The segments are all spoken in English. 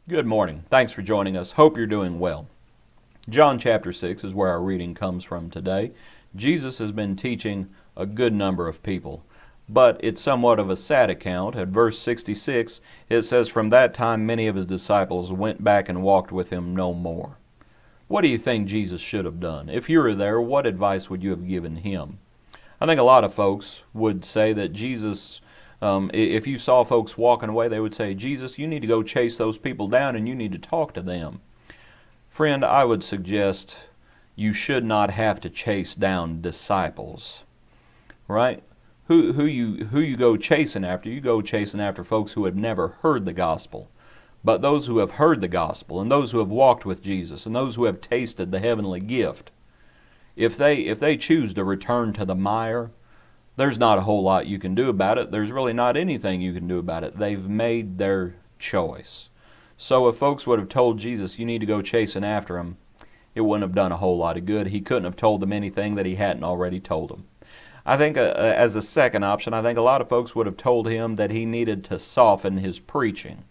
Good morning. Thanks for joining us. Hope you're doing well. John chapter 6 is where our reading comes from today. Jesus has been teaching a good number of people, but it's somewhat of a sad account. At verse 66, it says, "From that time many of his disciples went back and walked with him no more." What do you think Jesus should have done? If you were there, what advice would you have given him? I think a lot of folks would say that Jesus, if you saw folks walking away, they would say, "Jesus, you need to go chase those people down and you need to talk to them." Friend, I would suggest you should not have to chase down disciples, right? Who you go chasing after? You go chasing after folks who have never heard the gospel. But those who have heard the gospel, and those who have walked with Jesus, and those who have tasted the heavenly gift, if they choose to return to the mire, there's not a whole lot you can do about it. There's really not anything you can do about it. They've made their choice. So if folks would have told Jesus, "You need to go chasing after him," it wouldn't have done a whole lot of good. He couldn't have told them anything that he hadn't already told them. I think as a second option, I think a lot of folks would have told him that he needed to soften his preaching,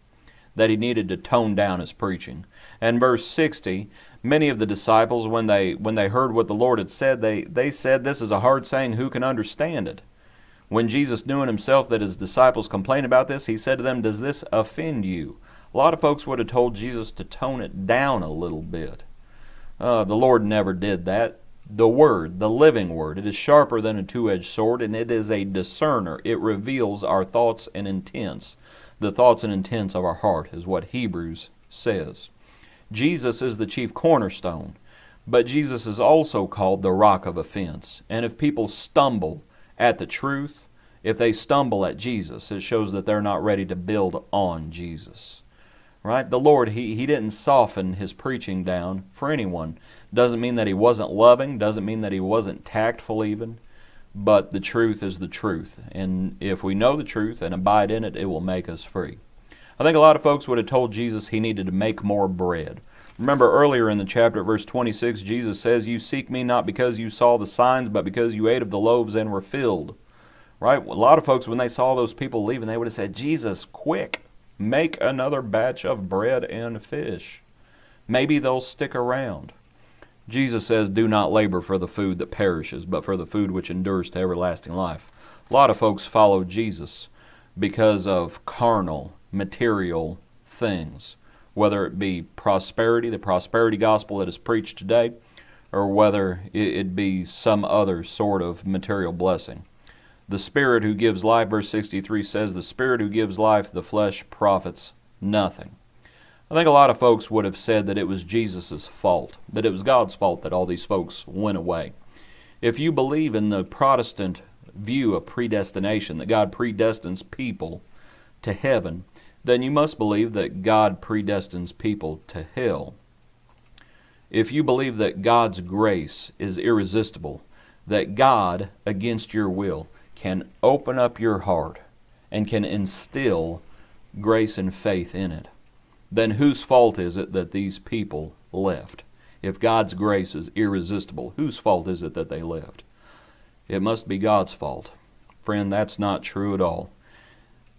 that he needed to tone down his preaching. And verse 60, many of the disciples, when they heard what the Lord had said, they said, "This is a hard saying, who can understand it?" When Jesus knew in himself that his disciples complained about this, he said to them, "Does this offend you?" A lot of folks would have told Jesus to tone it down a little bit. The Lord never did that. The Word, the living Word, it is sharper than a two-edged sword, and it is a discerner. It reveals our thoughts and intents. The thoughts and intents of our heart is what Hebrews says. Jesus is the chief cornerstone, but Jesus is also called the rock of offense. And if people stumble at the truth, if they stumble at Jesus, it shows that they're not ready to build on Jesus. Right? The Lord, He didn't soften His preaching down for anyone. Doesn't mean that He wasn't loving, doesn't mean that He wasn't tactful even, but the truth is the truth. And if we know the truth and abide in it, it will make us free. I think a lot of folks would have told Jesus He needed to make more bread. Remember earlier in the chapter, verse 26, Jesus says, "You seek me not because you saw the signs, but because you ate of the loaves and were filled." Right? A lot of folks, when they saw those people leaving, they would have said, "Jesus, quick, make another batch of bread and fish. Maybe they'll stick around." Jesus says, "Do not labor for the food that perishes, but for the food which endures to everlasting life." A lot of folks follow Jesus because of carnal, material things, whether it be prosperity, the prosperity gospel that is preached today, or whether it be some other sort of material blessing. The Spirit who gives life, verse 63 says, "The Spirit who gives life, the flesh profits nothing." I think a lot of folks would have said that it was Jesus' fault, that it was God's fault that all these folks went away. If you believe in the Protestant view of predestination, that God predestines people to heaven, then you must believe that God predestines people to hell. If you believe that God's grace is irresistible, that God, against your will, can open up your heart and can instill grace and faith in it, then whose fault is it that these people left? If God's grace is irresistible, whose fault is it that they left? It must be God's fault. Friend, that's not true at all.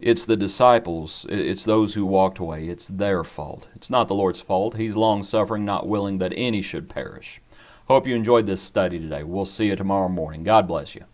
It's the disciples, it's those who walked away. It's their fault. It's not the Lord's fault. He's long-suffering, not willing that any should perish. Hope you enjoyed this study today. We'll see you tomorrow morning. God bless you.